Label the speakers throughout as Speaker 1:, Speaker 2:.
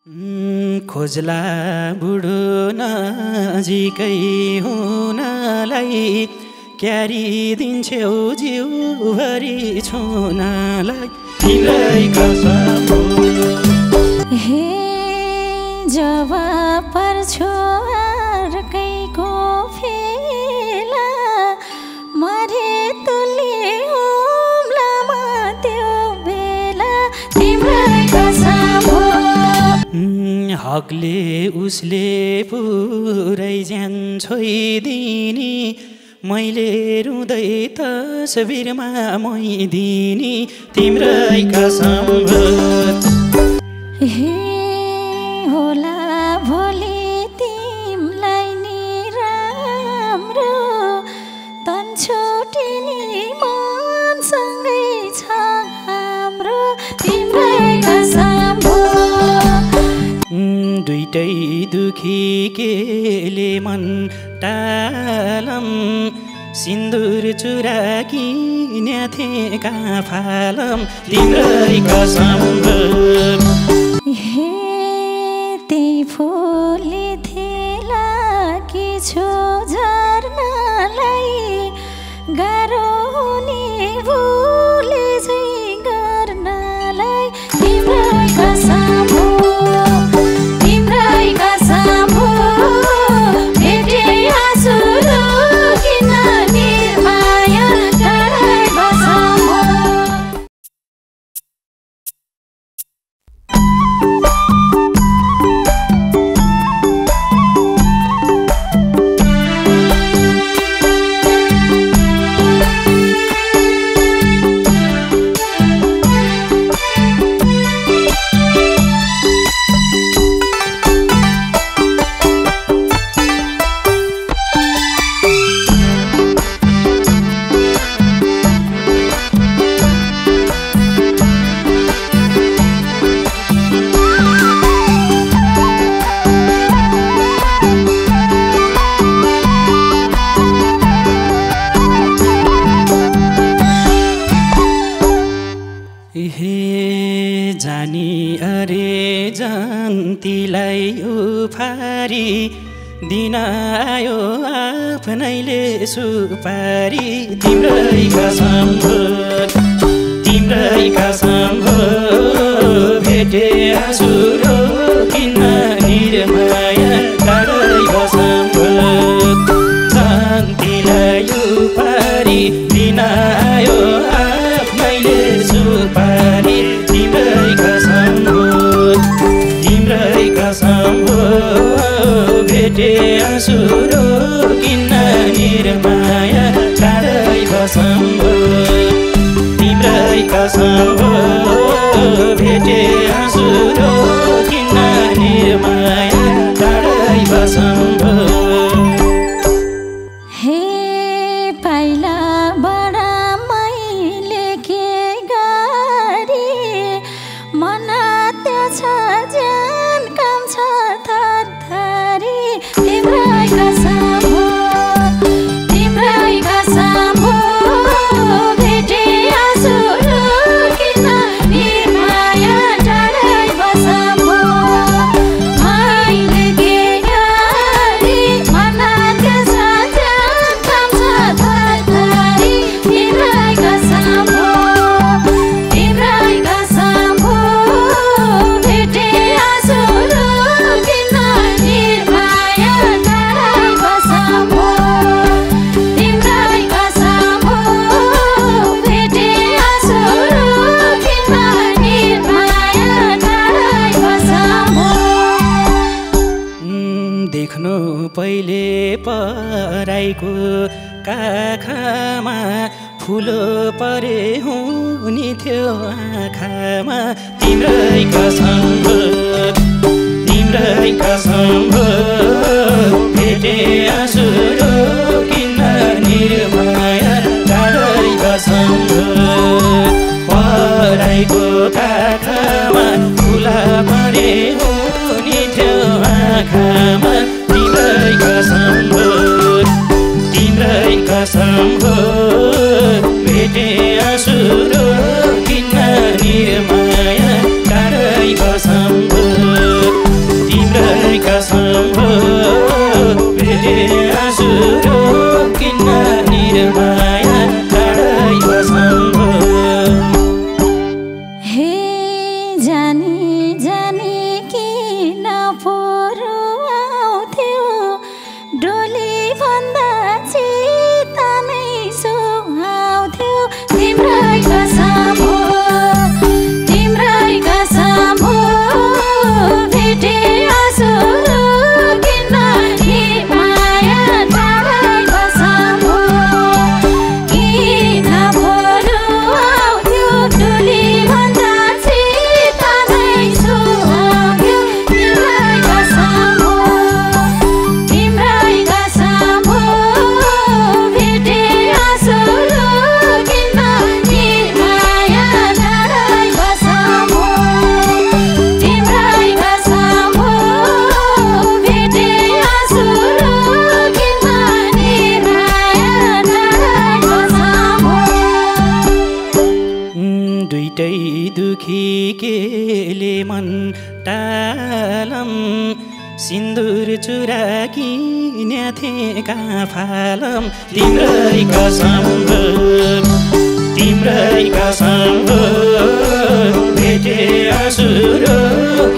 Speaker 1: खोजला बुढो नजिकै हुनलाई क्यारी दिन्छौ जिउभरि छुनलाई तिम्रै कसम हो।
Speaker 2: हे जब पर्छु अर्कैको फेला मरे तुली हुम्लामा त्यो बेला तिम्रै कसम हो।
Speaker 1: हकले उसले पुरै ज्यान छोइदिनी मैले रुँदै तस्बिरमा मोइदिनी तिम्रै कसम हो।
Speaker 2: हे होला भोलि तिमलाई नि राम्रो तन छुटिनी मनसँगै छ हाम्रो तिम्रै कसम हो।
Speaker 1: दुईटै दुखी केले मन टालम सिन्दुर चुरा किन्या थिए काफालम तिम्रै कसम हो।
Speaker 2: हे त्यही फुली थिला कि छु झर्नलाई गाह्रो हुने भुले चाहिँ गर्नलाई तिम्रै कसम हो।
Speaker 1: जानी अरे जन्तीलाई उफारी दिन आयो आफ्नैले सुपारी तिम्रै कसम हो। तिम्रै कसम हो भेटे आँसु रोकिन निर्माया टाढै कसम हो। जन्तीलाई उफारी दिन आयो आफ्नैले सुपारी तिम्रै कसम हो। तिम्रै कसम हो भेटे आँसु रोकिन निर्माया टाढै कसम हो। तिम्रै कसम हो भेटे आँसु रोकिन निर्माया टाढै कसम हो।
Speaker 2: हे पाइला बडा मैले के गरी मन त्यो छ ज्यान काम छ थरथरी तिम्रै कसम हो। तिम्रै कसम हो भेटे आँसु रोकिन निर्माया टाढै कसम हो। मैले के गरी मन त्यो छ ज्यान काम छ थरथरी तिम्रै कसम हो। तिम्रै कसम हो भेटे आँसु रोकिन निर्माया टाढै कसम हो। तिम्रै कसम हो भेटे आँसु रोकिन निर्माया टाढै कसम हो।
Speaker 1: देख्नु पहिले पराईको काखमा फुलो परे हुने थियो आँखामा तिम्रै कसम हो। तिम्रै कसम हो भेटे आँसु रोकिन निर्माया टाढै कसम हो। पराईको काखमा फुला परे हुने थियो आँखामा तिम्रै कसम हो। तिम्रै कसम हो भेटे आँसु रोकिन निर्माया टाढै कसम हो। टालम सिन्दुर चुरा किन्या थिएँ काफालम तिम्रै कसम भेटे आँसुरो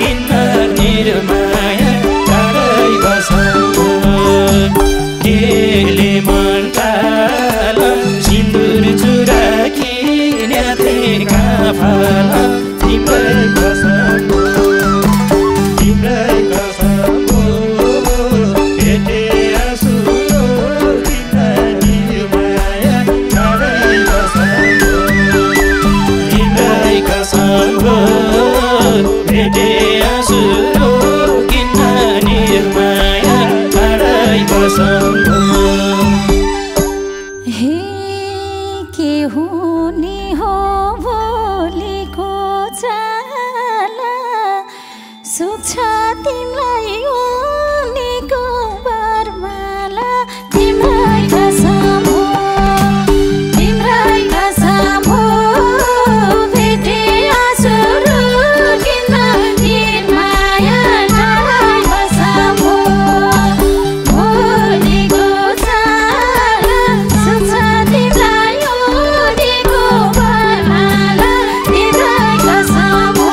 Speaker 1: किन्न निर्माया टाढै बसम केले मन टालम सिन्दुर चुरा किन्या थिएँ काफालम तिम्रै कसम भेटे आँसुरो किन्न निर्माया टाढै बसम तिम्रै कसम भेटे आँसुरो किन्न निर्माया टाढै बसम
Speaker 2: हे के हुने हो भोलिको चाला सुक्छ तिमीलाई उनीको बरमाला तिम्रै कसम हो भेटे आँसुरो किन्न निर्माया टाढै बसम भोलिको चाला सुक्छ तिमीलाई उनीको बरमाला तिम्रै कसम हो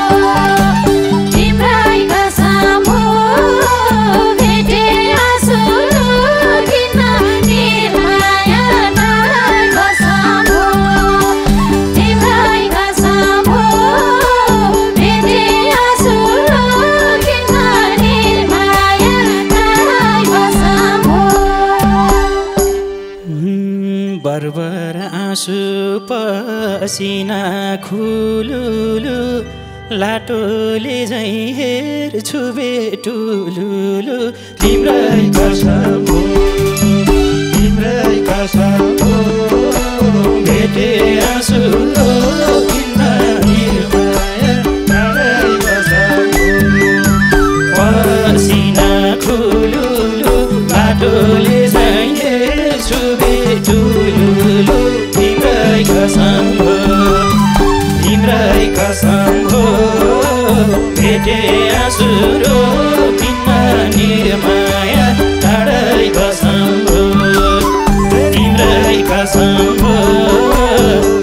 Speaker 2: भेटे आँसुरो किन्न निर्माया टाढै बसम तिम्रै कसम हो भेटे आँसुरो किन्न निर्माया टाढै बसम
Speaker 1: बर्बर आँसु पसिना खुलुलु लाटोले झैँ हेर्छु बेटुलुलु तिम्रै कसम हो भेटे आँसुरो किन्न निर्माया टाढै बसम पसिना खुलुलु लाटोले झैँ हेर्छु बेटुलुलु तिम्रै कसम हो भेटे आँसुरो किन्न निर्माया टाढै बसम तिम्रै कसम हो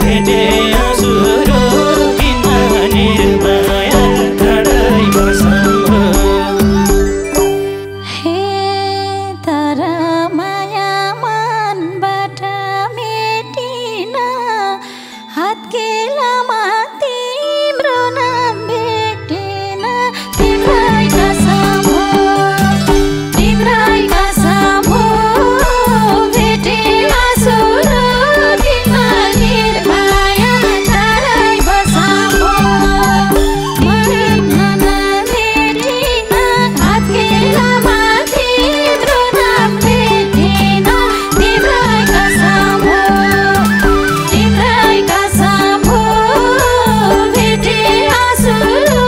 Speaker 1: भेटे आँसुरो किन्न निर्माया टाढै बसम
Speaker 2: हे तर माया मनबाट मेटिन हातकेलामा तिम्रो नाम भेटेन तिम्रै कसम हो भेटे आँसुरो किन्न निर्माया टाढै बसम भेटिन हातकेलामा तिम्रो नाम भेटेन तिम्रै कसम हो भेटे आँसुरो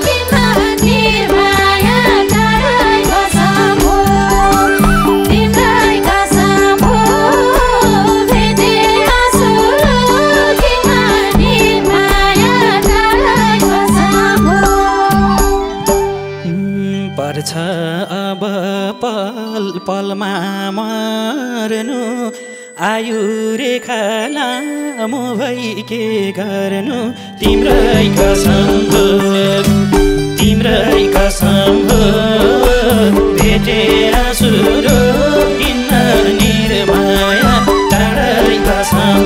Speaker 2: किन्न निर्माया टाढै बसम तिम्रै कसम हो भेटे आँसुरो किन्न निर्माया टाढै बसम
Speaker 1: पर्छ अब पल पलमा मर्नु आयु रेखा लामो भई के गर्नु तिम्रै कसम हो भेटे आँसुरो किन्न निर्माया टाढै बसम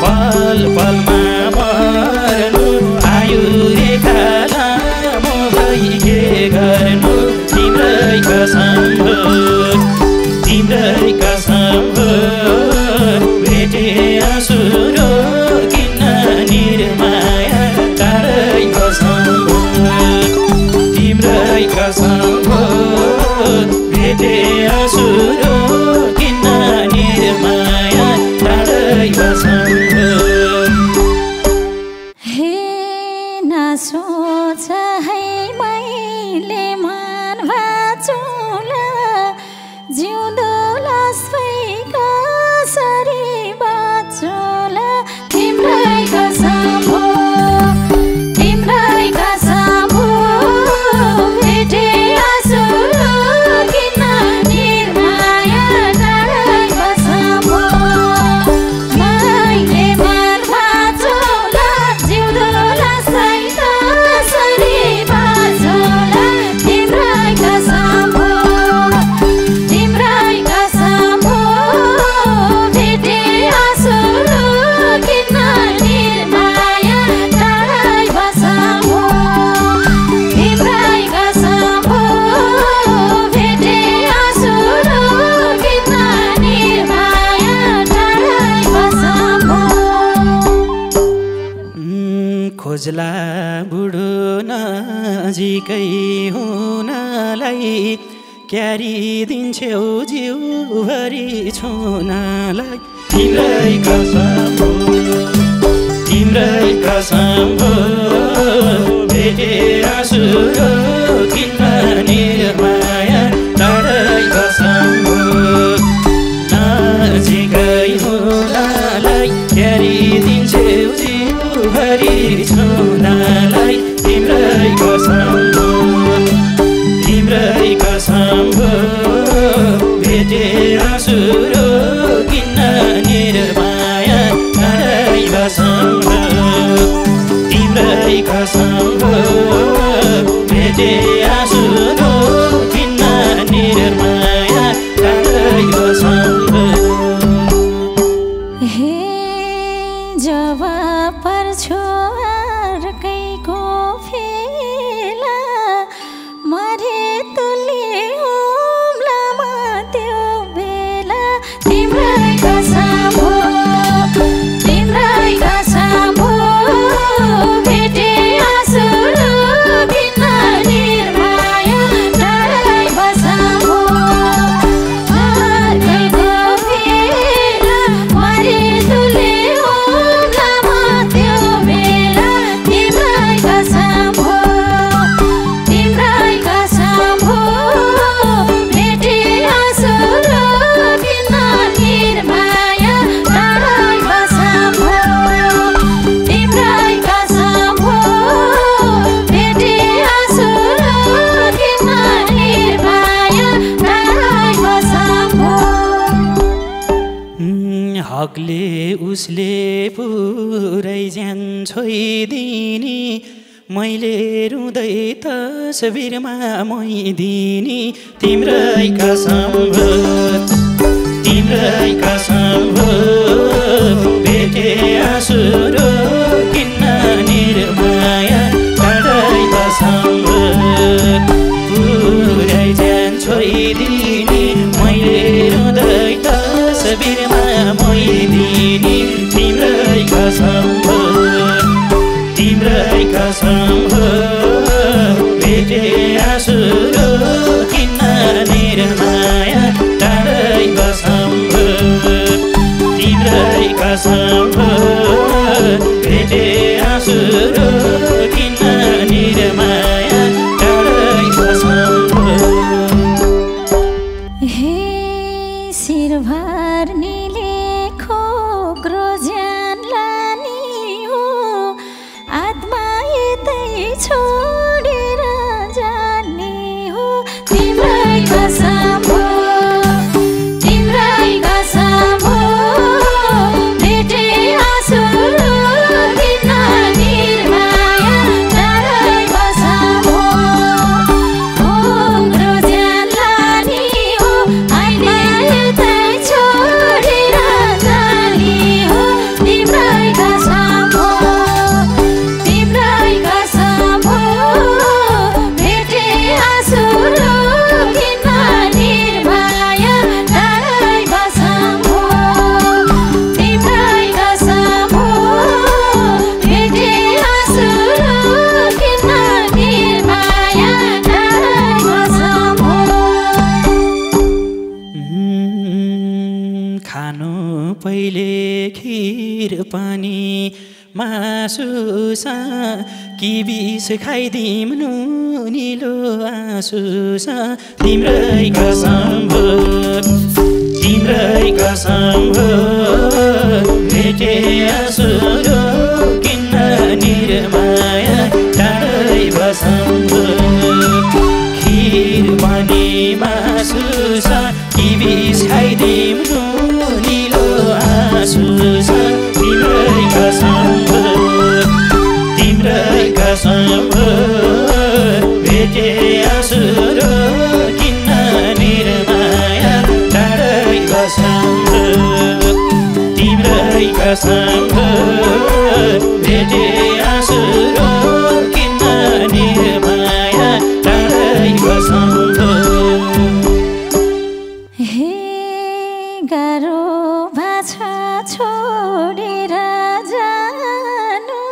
Speaker 1: पल पलमा मर्नु आयु रेखा लामो भई के गर्नु तिम्रै कसम हो भेटे आँसुरो किन्न निर्माया टाढै बसम तिम्रै कसम हो भेटे आँसुरो किन्न निर्माया टाढै बसम
Speaker 2: हे नसोच है मैले मन भाचुला जिउँदोलाई कसरी बाँचुला तिम्रै कसम हो
Speaker 1: खोज्ला बुढो नजिकै हुनलाई क्यारी दिन्छौ जिउभरि छुनलाई तिम्रै कसम हो भेटे आँसु किन निर्माया टाढै कसम हो नजिकै हुनलाई क्यारी दिन्छौ जिउभरि छुनलाई तिम्रै कसम हो भेटे आँसु किन निर्माया टाढै कसम हो तिम्रै कसम हो भेटे आँसु किन निर्माया टाढै कसम हो
Speaker 2: हे जब पर्छु अर्कैको फेला मरे तुले हुम्लामा त्यो बेला तिम्रै कसम हो भेटे आँसु किन निर्माया टाढै कसम हो अर्कैको फेला मरे तुले हुम्लामा त्यो बेला तिम्रै कसम हो भेटे आँसु किन निर्माया टाढै कसम हो तिम्रै कसम हो भेटे आँसु किन निर्माया टाढै कसम हो
Speaker 1: हकले उसले पुरै ज्यान छोइदिनी मैले रुँदै तस्बिरमा मोइदिनी तिम्रै कसम हो भेटे आँसु किन निर्माया टाढै कसम हो पुरै ज्यान छोइदिनी मैले रुँदै तस्बिरमा मोइदिनी तिम्रै कसम हो भेटे आँसु किन निर्माया टाढै कसम हो तिम्रै कसम हो भेटे आँसु किन निर्माया टाढै कसम हो
Speaker 2: हे शिरभर निलेखो ग्रोज्यान लानी हो आत्मा यतै छोडेर जाने हो तिम्रै कसम हो भेटे आँसु किन निर्माया टाढै कसम हो ग्रोज्यान लानी हो आत्मा यतै छोडेर जाने हो तिम्रै कसम हो भेटे आँसु किन निर्माया टाढै कसम हो तिम्रै कसम हो भेटे आँसु किन निर्माया टाढै कसम हो
Speaker 1: खानु पहिले खिर पानी मासु कि विष खाइदिम नुनिलो आँसु तिम्रै कसम हो भेटे आँसु किन निर्माया टाढै कसम हो खिर पानी मासु कि विष खाइदिम नुनिलो आँसु तिम्रै कसम हो भेटे आँसु किन निर्माया टाढै कसम हो तिम्रै कसम हो भेटे आँसु किन निर्माया टाढै कसम हो
Speaker 2: हे गाह्रो भाषा छोडेर जानु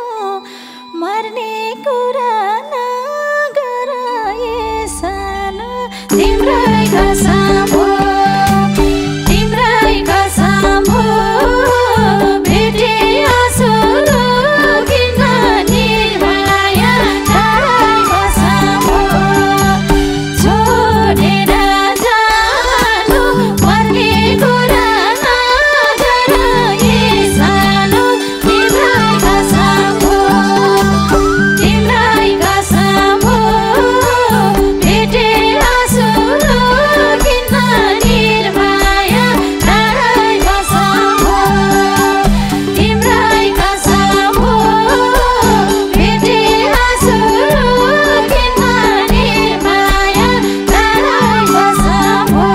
Speaker 2: मर तिम्रै कसम हो तिम्रै कसम हो भेटे आँसुरो किन निर्माया टाढै कसम हो छोडेर जानु पर्ने कुरा नगर यी सानो तिम्रै कसम हो तिम्रै कसम हो भेटे आँसुरो किन निर्माया टाढै कसम हो तिम्रै कसम हो भेटे आँसुरो किन निर्माया टाढै कसम हो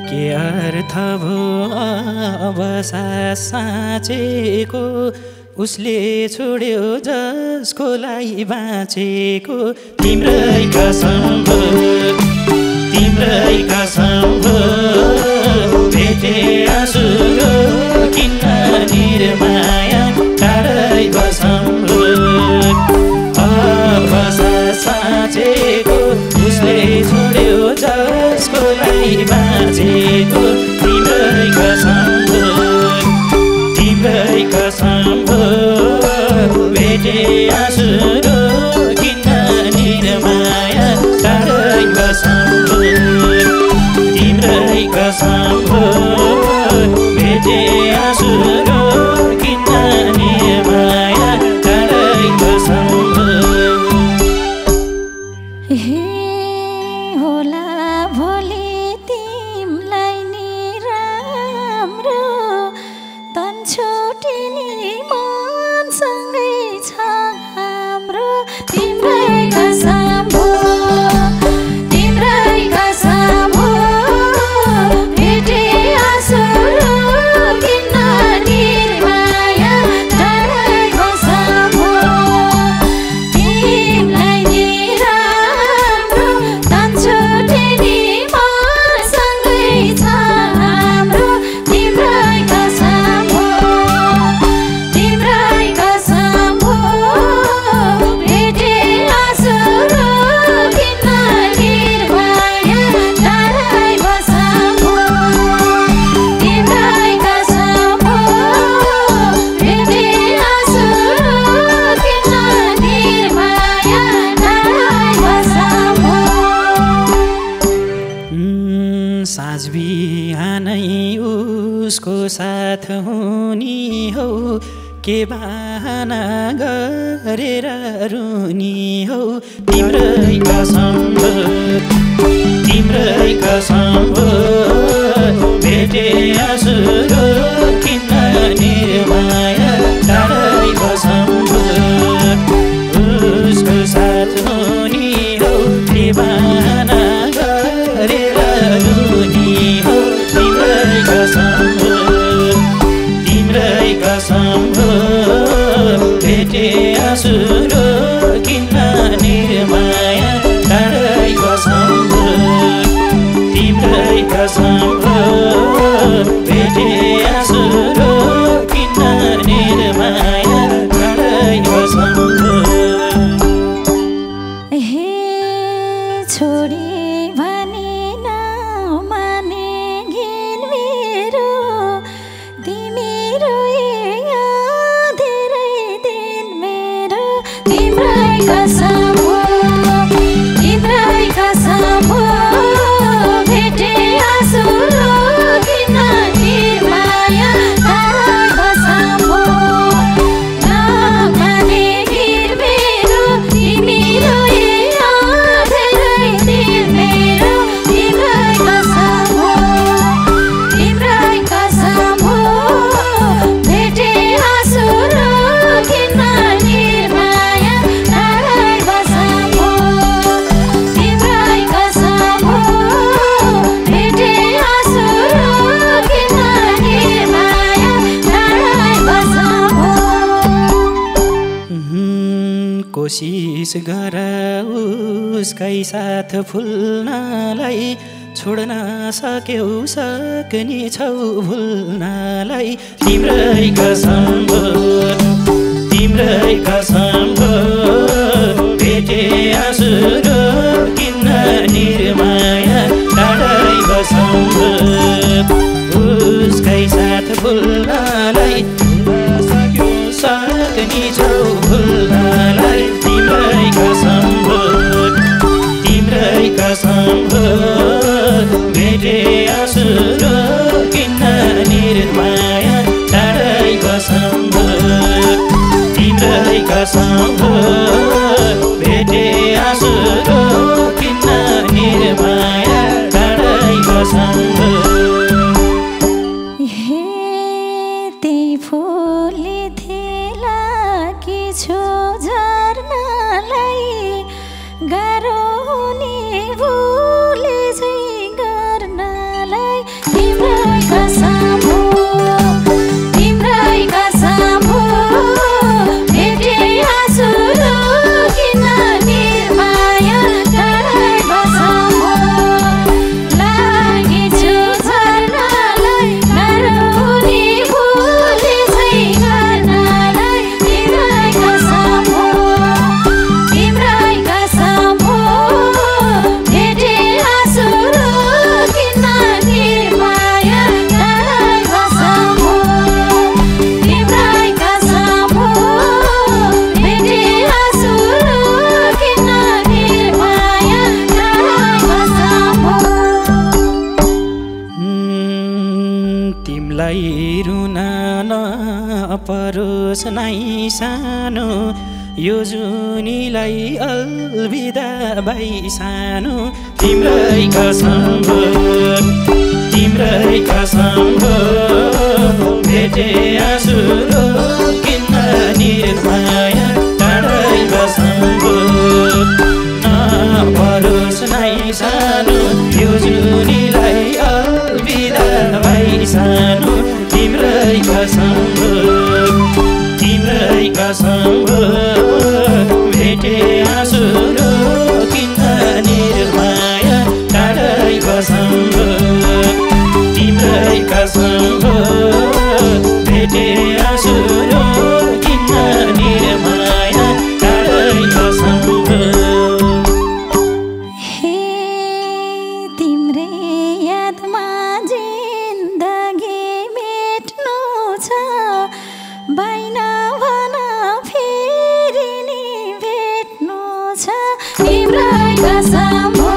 Speaker 1: के अर्थ भयो अब साँचेको उसले छोड्यो जसको लागि बाँचेको तिम्रै कसम हो तिम्रै कसम हो भेटे आँसुरो किन निर्माया टाढै कसम हो अब साँचेको उसले छोड्यो जसको लागि बाँचेको तिम्रै कसम हो तिम्रै कसम हो भेटे आँसुरो किन निर्माया टाढै कसम हो तिम्रै कसम हो भेटे आँसुरो किन निर्माया टाढै कसम हो
Speaker 2: हे होला भोलि तिमलाई नि राम्रो तन छुटिने मनसँगै छ हाम्रो तिम्रै कसम हो तिम्रै कसम हो भेटे आँसुरो किन निर्माया टाढै कसम हो तिमलाई नि राम्रो तन छुटिने मनसँगै छ हाम्रो तिम्रै कसम हो तिम्रै कसम हो भेटे आँसुरो किन निर्माया टाढै कसम हो तिम्रै कसम हो भेटे आँसुरो किन निर्माया टाढै कसम हो
Speaker 1: साँझ बिहानै उसको साथ हुने हौ के बहाना गरेर रुनी हौ तिम्रै कसम हो तिम्रै कसम हो भेटे आँसुरो किन निर्माया टाढै कसम हो उसको साथ हुने हौ के बहाना गरेर रुनी हौ तिम्रै कसम हो तिम्रै कसम हो भेटे आँसुरो किन निर्माया टाढै कसम हो तिम्रै कसम हो भेटे आँसुरो किन निर्माया टाढै कसम हो
Speaker 2: हे छोडी भने नमाने घिन मेरो तिमी रोए धेरै दिन मेरो तिम्रै कसम हो तिम्रै कसम हो भेटे आँसुरो किन निर्माया टाढै कसम हो नमाने घिन मेरो तिमी रोए धेरै दिन मेरो तिम्रै कसम हो तिम्रै कसम हो भेटे आँसुरो किन निर्माया टाढै कसम हो तिम्रै कसम हो भेटे आँसुरो किन निर्माया टाढै कसम हो
Speaker 1: कोसिस गर उसकै साथ फुल्नलाई छोड्न सक्यौ सक्ने छौ भुल्नलाई तिम्रै कसम हो तिम्रै कसम हो भेटे आँसुरो
Speaker 2: गाह्रो हुने भुले चाहिँ गर्नलाई तिम्रै कसम हो तिम्रै कसम हो भेटे आँसु रोकिन निर्माया टाढै कसम हो लागेछु झर्नलाई गाह्रो हुने भुले चाहिँ गर्नलाई तिम्रै कसम हो तिम्रै कसम हो भेटे आँसु रोकिन निर्माया टाढै कसम हो तिम्रै कसम हो भेटे आँसु रोकिन निर्माया टाढै कसम हो
Speaker 1: तिमलाई रुन नपरोस् नै सानो यो जुनीलाई अलविदा भाइ सानो तिम्रै कसम हो तिम्रै कसम हो भेटे आँसु रोकिन निर्माया टाढै कसम हो नपरोस् नै सानो यो जुनीलाई अलविदा भाइ सानो तिम्रै कसम हो तिम्रै कसम हो भेटे आँसु रोकिन निर्माया टाढै कसम हो तिम्रै कसम हो भेटे आँसु रोकिन निर्माया टाढै कसम हो
Speaker 2: हे तिम्रै यादमा जिन्दगी मेट्नु छ बाइन भन फेरि नि भेट्नु छ तिम्रै कसम हो